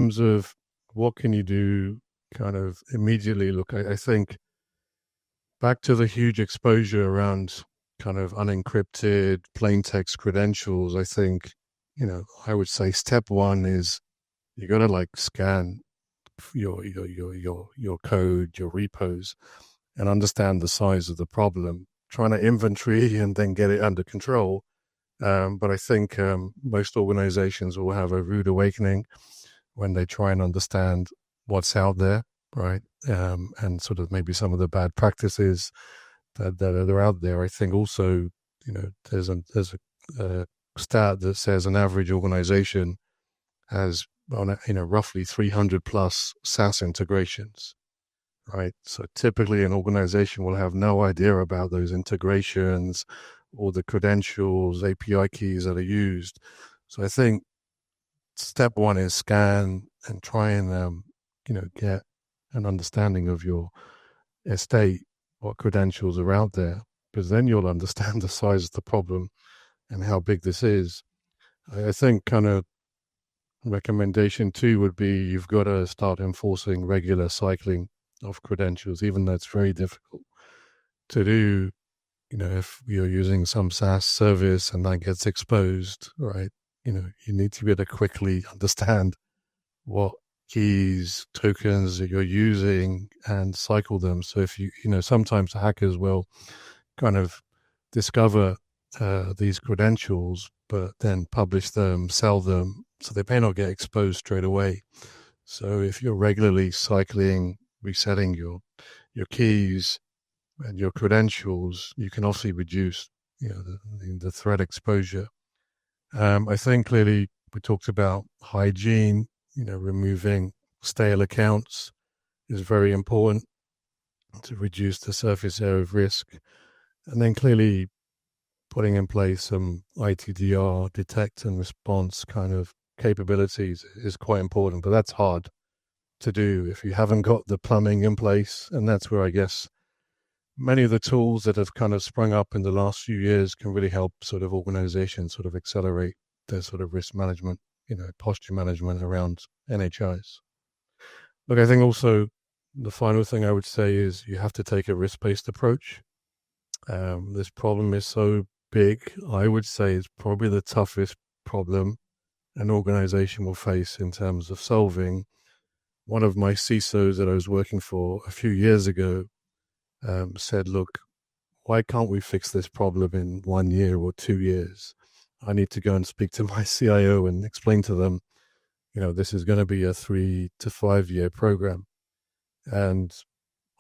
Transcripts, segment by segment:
terms of what can you do kind of immediately, look, I think back to the huge exposure around kind of unencrypted plain text credentials, I think, I would say step one is you got to like scan your code, your repos, and understand the size of the problem, trying to inventory and then get it under control. But I think most organizations will have a rude awakening when they try and understand what's out there, right? And sort of maybe some of the bad practices that are out there. I think also, there's a stat that says an average organization has roughly 300 plus SaaS integrations, right? So typically an organization will have no idea about those integrations or the credentials, API keys that are used. So I think step one is scan and try and get an understanding of your estate, what credentials are out there, because then you'll understand the size of the problem and how big this is. I think kind of recommendation two would be you've got to start enforcing regular cycling of credentials, even though it's very difficult to do. If you're using some SaaS service and that gets exposed, right, you need to be able to quickly understand what keys, tokens that you're using and cycle them. So if sometimes hackers will kind of discover these credentials, but then publish them, sell them, so they may not get exposed straight away. So if you're regularly cycling, resetting your keys and your credentials, you can obviously reduce the threat exposure. I think clearly we talked about hygiene, removing stale accounts is very important to reduce the surface area of risk. And then clearly putting in place some ITDR, detect and response kind of capabilities is quite important, but that's hard to do if you haven't got the plumbing in place. And that's where I guess many of the tools that have kind of sprung up in the last few years can really help sort of organizations sort of accelerate their sort of risk management, posture management around NHIs. Look, I think also the final thing I would say is you have to take a risk-based approach. This problem is so big. I would say it's probably the toughest problem an organization will face in terms of solving. One of my CISOs that I was working for a few years ago said, look, why can't we fix this problem in 1 year or 2 years? I need to go and speak to my CIO and explain to them, this is going to be a 3 to 5 year program. And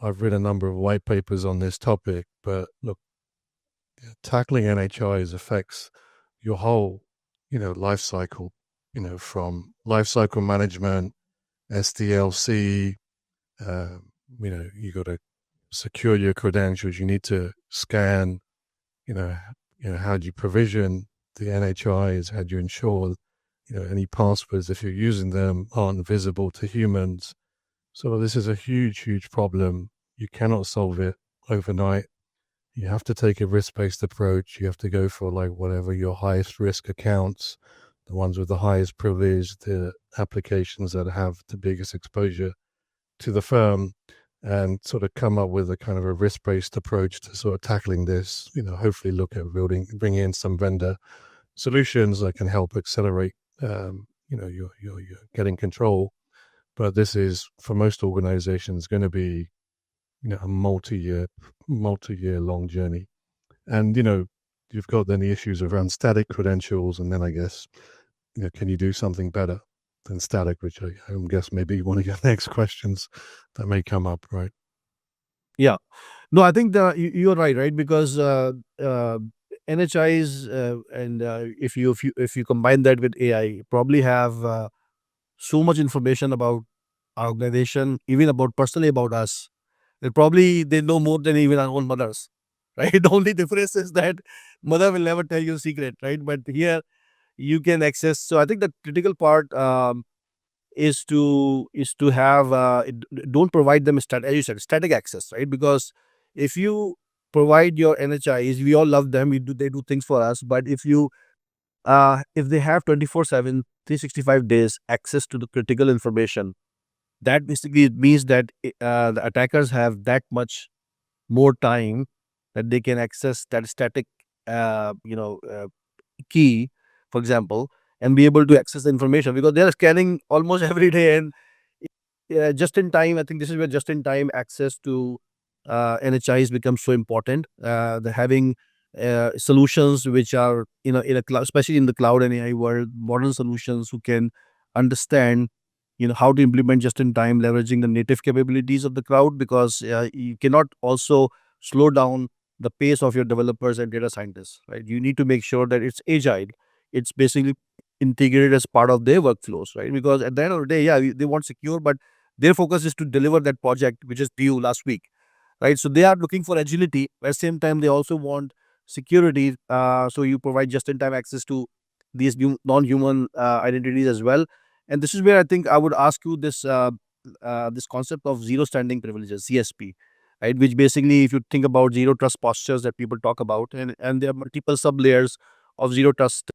I've written a number of white papers on this topic, but look, tackling NHIs affects your whole, life cycle, from life cycle management, SDLC, you got to secure your credentials. You need to scan, how do you provision the NHIs? How do you ensure, any passwords, if you're using them, aren't visible to humans? So this is a huge, huge problem. You cannot solve it overnight. You have to take a risk-based approach. You have to go for like whatever your highest risk accounts, the ones with the highest privilege, the applications that have the biggest exposure to the firm, and sort of come up with a kind of a risk-based approach to sort of tackling this. Hopefully look at bringing in some vendor solutions that can help accelerate, your getting control. But this is, for most organizations, going to be, a multi-year long journey. And, you've got then the issues around static credentials. And then I guess, can you do something better than static, which I guess maybe one of your next questions that may come up, right? Yeah. No, I think you're right? Because NHIs and if you combine that with AI, probably have so much information about our organization, even about personally about us. They know more than even our own mothers, right? The only difference is that mother will never tell you secret, right? But here you can access. So I think the critical part is to have don't provide them as you said, static access, right? Because if you provide your NHIs, we all love them. They do things for us, but if you if they have 24/7, 365 days access to the critical information, that basically means that the attackers have that much more time that they can access that static, key, for example, and be able to access the information because they are scanning almost every day. And just in time, I think this is where just in time access to NHIs becomes so important. The having solutions which are in a cloud, especially in the cloud and AI world, modern solutions who can understand how to implement just in time, leveraging the native capabilities of the cloud, because you cannot also slow down the pace of your developers and data scientists, right? You need to make sure that it's agile, it's basically integrated as part of their workflows, right? Because at the end of the day, yeah, they want secure, but their focus is to deliver that project which is due last week, right? So they are looking for agility. At the same time, they also want security. So you provide just-in-time access to these new non-human identities as well. And this is where I think I would ask you this concept of zero standing privileges, CSP, right? Which basically, if you think about zero trust postures that people talk about, and there are multiple sub layers of zero trust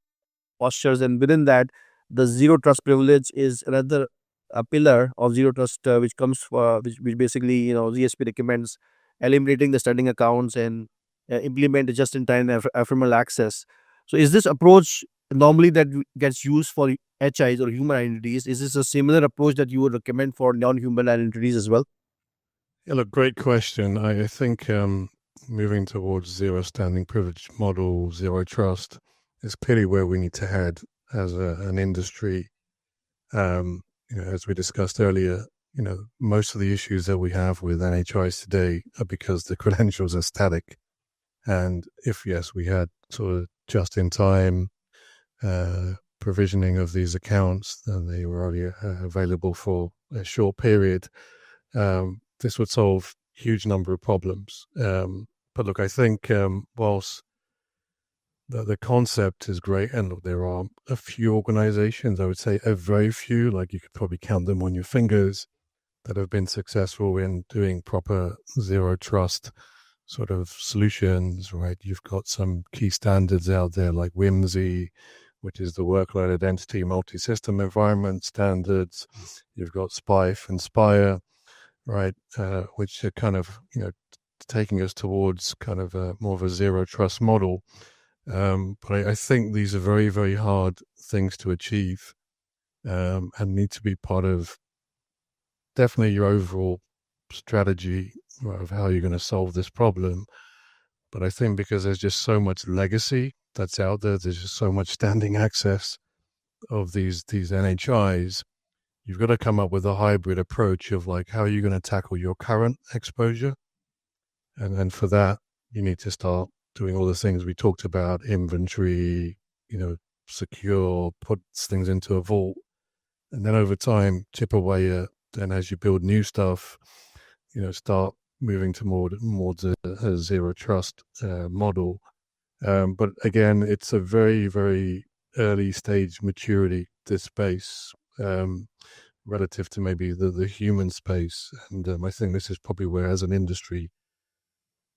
postures, and within that, the zero trust privilege is another a pillar of zero trust, which comes for which basically ZSP recommends eliminating the standing accounts and implement just in time ephemeral access. So is this approach normally that gets used for HIs or human identities? Is this a similar approach that you would recommend for non-human identities as well? Yeah, look, great question. I think moving towards zero standing privilege model, zero trust, is clearly where we need to head as an industry. As we discussed earlier, most of the issues that we have with NHIs today are because the credentials are static. And if, yes, we had sort of just in time provisioning of these accounts, then they were only available for a short period. This would solve huge number of problems. But look, I think whilst the concept is great, and look, there are a few organizations, I would say a very few, like you could probably count them on your fingers, that have been successful in doing proper zero trust sort of solutions, right? You've got some key standards out there like WIMSI, which is the workload identity multi-system environment standards. You've got SPIFE and SPIRE, right? Which are kind of, taking us towards kind of more of a zero trust model. But I think these are very, very hard things to achieve, and need to be part of definitely your overall strategy of how you're going to solve this problem. But I think because there's just so much legacy that's out there, there's just so much standing access of these NHIs, you've got to come up with a hybrid approach of like how are you going to tackle your current exposure, and then for that you need to start doing all the things we talked about: inventory, secure, put things into a vault, and then over time chip away at. Then as you build new stuff, start moving to more a zero trust model. But again, it's a very, very early stage maturity, this space, relative to maybe the human space. And I think this is probably where, as an industry,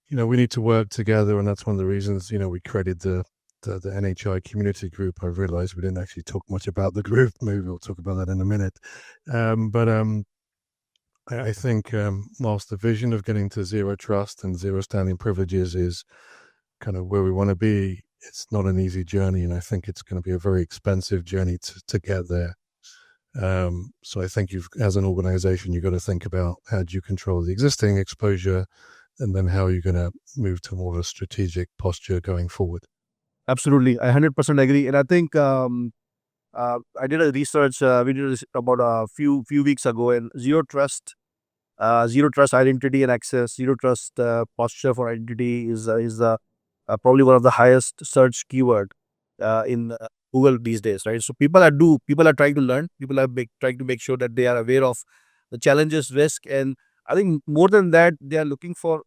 we need to work together. And that's one of the reasons, we created the NHI community group. I realized we didn't actually talk much about the group. Maybe we'll talk about that in a minute. But I think whilst the vision of getting to zero trust and zero standing privileges is kind of where we want to be, it's not an easy journey, and I think it's going to be a very expensive journey to get there. So I think as an organization, you've got to think about how do you control the existing exposure, and then how are you going to move to more of a strategic posture going forward. Absolutely, I 100% agree, and I think I did a research. We did this about a few weeks ago, and zero trust identity and access, zero trust posture for identity is probably one of the highest search keyword in Google these days, right? So people are trying to learn, people are trying to make sure that they are aware of the challenges, risk, and I think more than that, they are looking for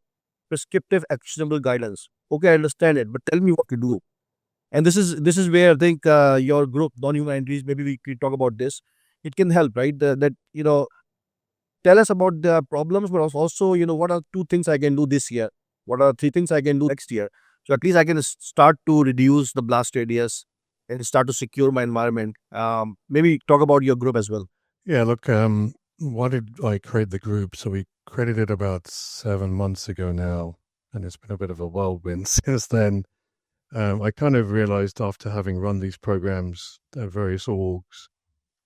prescriptive, actionable guidance. Okay, I understand it, but tell me what to do. And this is where I think your group, non-human entities, maybe we could talk about this. It can help, right? That tell us about the problems, but also, what are two things I can do this year? What are three things I can do next year? So at least I can start to reduce the blast radius and start to secure my environment. Maybe talk about your group as well. Yeah, look, why did I create the group? So we created it about 7 months ago now, and it's been a bit of a whirlwind since then. I kind of realized after having run these programs at various orgs,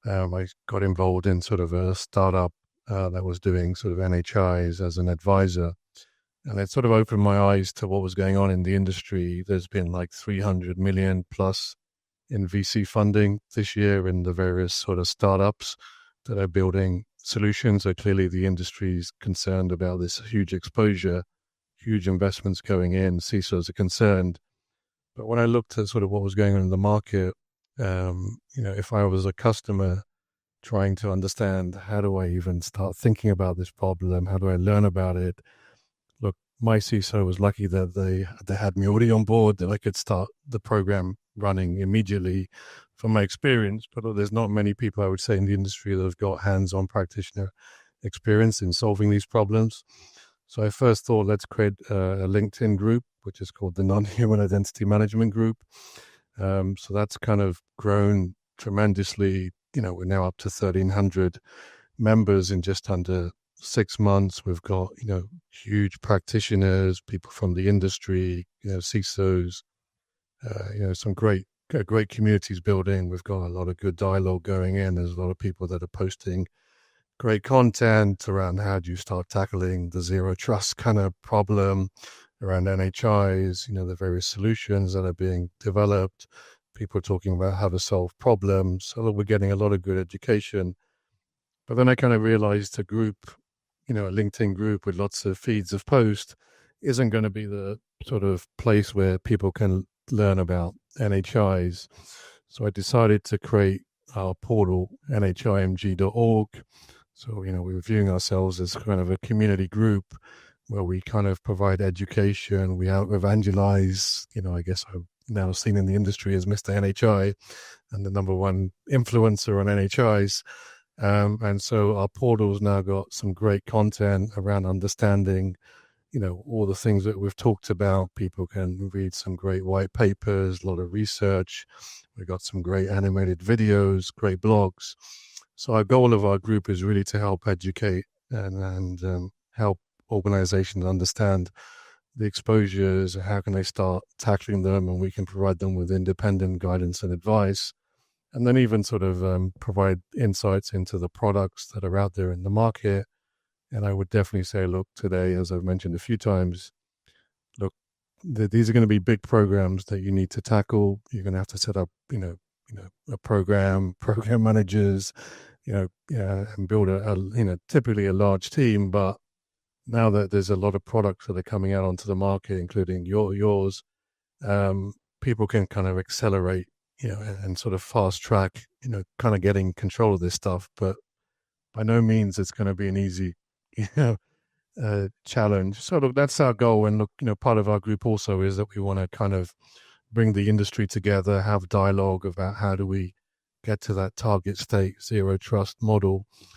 I got involved in sort of a startup that was doing sort of NHIs as an advisor. And it sort of opened my eyes to what was going on in the industry. There's been like 300 million plus in VC funding this year in the various sort of startups that are building solutions. So clearly the industry is concerned about this huge exposure, huge investments going in. CISOs are concerned. But when I looked at sort of what was going on in the market, if I was a customer trying to understand how do I even start thinking about this problem, how do I learn about it, look, my CISO was lucky that they had me already on board, that I could start the program running immediately from my experience. But there's not many people, I would say, in the industry that have got hands-on practitioner experience in solving these problems. So I first thought, let's create a LinkedIn group, which is called the Non-Human Identity Management Group. So that's kind of grown tremendously. We're now up to 1,300 members in just under 6 months. We've got, huge practitioners, people from the industry, CISOs, some great communities building. We've got a lot of good dialogue going in. There's a lot of people that are posting great content around how do you start tackling the zero trust kind of problem around NHIs, the various solutions that are being developed, people talking about how to solve problems. So we're getting a lot of good education. But then I kind of realized a group, a LinkedIn group with lots of feeds of posts isn't going to be the sort of place where people can learn about NHIs. So I decided to create our portal, nhimg.org. So, we're viewing ourselves as kind of a community group where we kind of provide education, we out evangelize. I guess I'm now seen in the industry as Mr. NHI and the number one influencer on NHIs. And so our portal's now got some great content around understanding, all the things that we've talked about. People can read some great white papers, a lot of research. We've got some great animated videos, great blogs. So our goal of our group is really to help educate and help organizations understand the exposures, how can they start tackling them, and we can provide them with independent guidance and advice. And then even sort of provide insights into the products that are out there in the market. And I would definitely say, look, today, as I've mentioned a few times, look, these are going to be big programs that you need to tackle. You're going to have to set up, a program managers, and build typically a large team. But now that there's a lot of products that are coming out onto the market, including yours, people can kind of accelerate, and sort of fast track, kind of getting control of this stuff. But by no means it's going to be an easy, you know, challenge. So look, that's our goal. And look, part of our group also is that we want to kind of bring the industry together, have dialogue about how do we get to that target state, zero trust model.